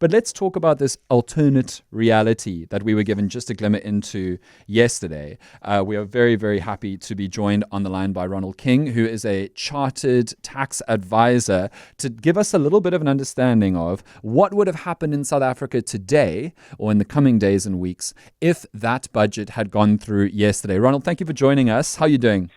But let's talk about this alternate reality that we were given just a glimmer into yesterday. We are very, very happy to be joined on the line by Ronald King, who is a chartered tax advisor, to give us a little bit of an understanding of what would have happened in South Africa today or in the coming days and weeks if that budget had gone through yesterday. Ronald, thank you for joining us. How are you doing?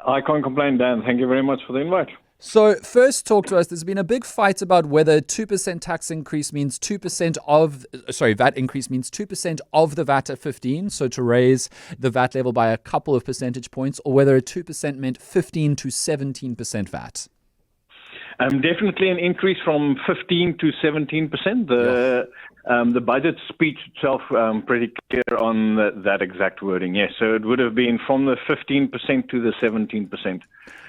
I can't complain, Dan. Thank you very much for the invite. So first, talk to us. There's been a big fight about whether 2% tax increase means 2% of, VAT increase means 2% of the VAT at 15, so to raise the VAT level by a couple of percentage points, or whether a 2% meant 15 to 17% VAT. Definitely an increase from 15 to 17%. The budget speech itself pretty clear on that exact wording. Yes, so it would have been from the 15% to the 17%.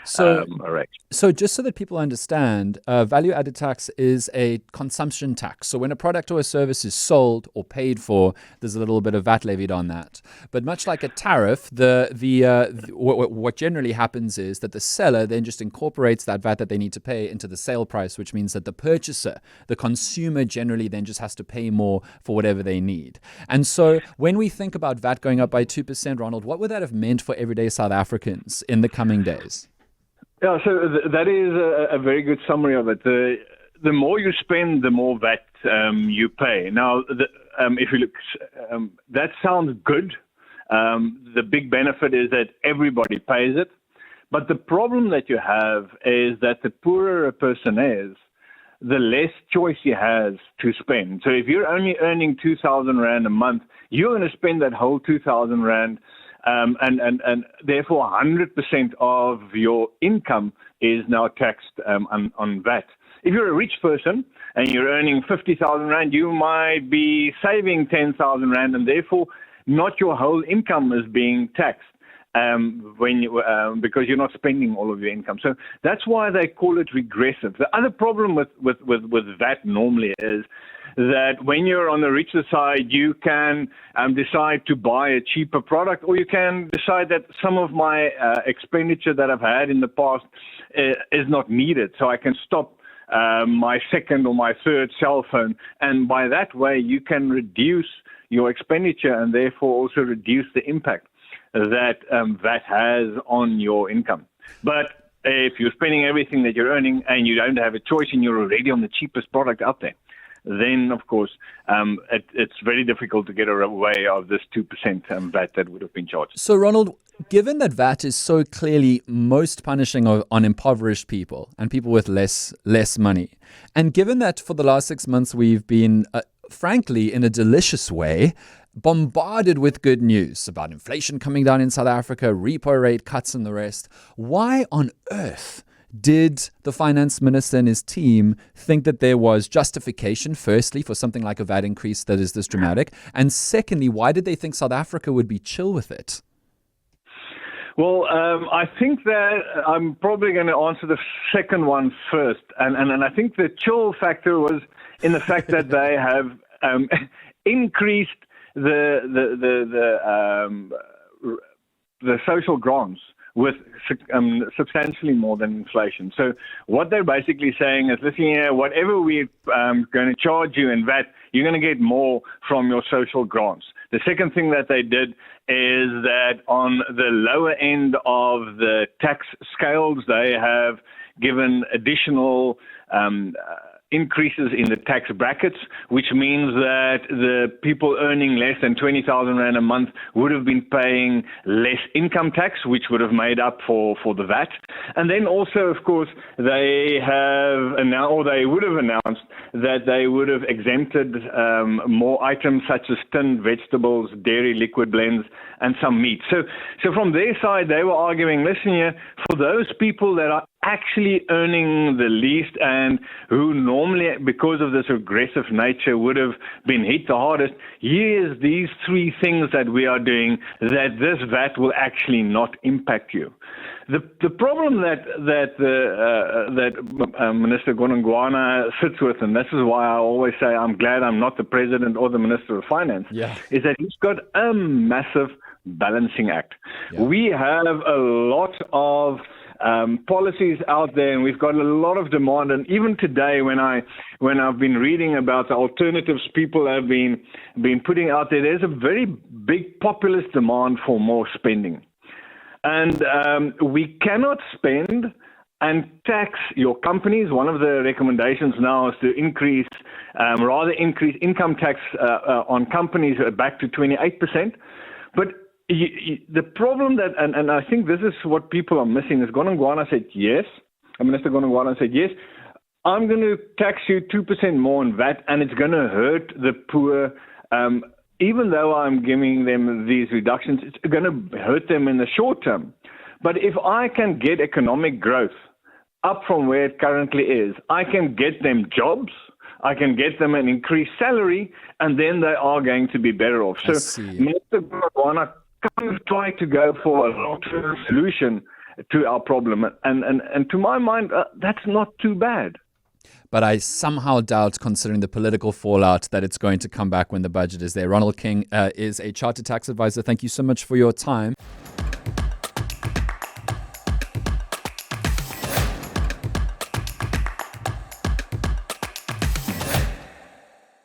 So just so that people understand, value-added tax is a consumption tax. So when a product or a service is sold or paid for, there's a little bit of VAT levied on that. But much like a tariff, what generally happens is that the seller then just incorporates that VAT that they need to pay into the sale price, which means that the purchaser, the consumer, generally then just has to pay more for whatever they need. And so when we think about VAT going up by 2%, Ronald, what would that have meant for everyday South Africans in the coming days? Yeah, so that is a very good summary of it. The more you spend, the more VAT you pay. Now, if you look, that sounds good. The big benefit is that everybody pays it. But the problem that you have is that the poorer a person is, the less choice he has to spend. So if you're only earning 2,000 Rand a month, you're going to spend that whole 2,000 Rand. And therefore 100% of your income is now taxed on VAT. If you're a rich person and you're earning 50,000 Rand, you might be saving 10,000 Rand, and therefore not your whole income is being taxed because you're not spending all of your income. So that's why they call it regressive. The other problem with VAT normally is that when you're on the richer side, you can decide to buy a cheaper product, or you can decide that some of my expenditure that I've had in the past is not needed, so I can stop my second or my third cell phone. And by that way, you can reduce your expenditure and therefore also reduce the impact that VAT has on your income. But if you're spending everything that you're earning and you don't have a choice and you're already on the cheapest product out there, then, of course, it's very difficult to get away of this 2% VAT that would have been charged. So, Ronald, given that VAT is so clearly most punishing on impoverished people and people with less money, and given that for the last 6 months we've been, frankly, in a delicious way, bombarded with good news about inflation coming down in South Africa, repo rate cuts and the rest, why on earth did the finance minister and his team think that there was justification, firstly, for something like a VAT increase that is this dramatic? And secondly, why did they think South Africa would be chill with it? Well, I think that I'm probably going to answer the second one first. And I think the chill factor was in the fact that they have increased the social grants with substantially more than inflation. So what they're basically saying is, listen here, whatever we're going to charge you in VAT, you're going to get more from your social grants. The second thing that they did is that on the lower end of the tax scales, they have given additional increases in the tax brackets, which means that the people earning less than 20,000 Rand a month would have been paying less income tax, which would have made up for the VAT. And then also, of course, they have announced, or they would have announced, that they would have exempted more items such as tinned vegetables, dairy liquid blends, and some meat. So from their side, they were arguing, listen here, for those people that are actually earning the least and who normally, because of this aggressive nature, would have been hit the hardest, here's these three things that we are doing that this VAT will actually not impact you. The problem that Minister Gonongwana sits with, and this is why I always say I'm glad I'm not the President or the Minister of Finance, is that he's got a massive balancing act. We have a lot of policies out there, and we've got a lot of demand. And even today, when I've been reading about the alternatives people have been putting out there, there's a very big populist demand for more spending. And we cannot spend and tax your companies. One of the recommendations now is to increase income tax on companies back to 28%. But the problem that, and I think this is what people are missing, is Gonongwana said yes. Minister Gonongwana said yes. I'm going to tax you 2% more in VAT, and it's going to hurt the poor. Even though I'm giving them these reductions, it's going to hurt them in the short term. But if I can get economic growth up from where it currently is, I can get them jobs, I can get them an increased salary, and then they are going to be better off. So Mr. Gonongwana kind of try to go for a long-term solution to our problem. And to my mind, that's not too bad. But I somehow doubt, considering the political fallout, that it's going to come back when the budget is there. Ronald King is a chartered tax advisor. Thank you so much for your time.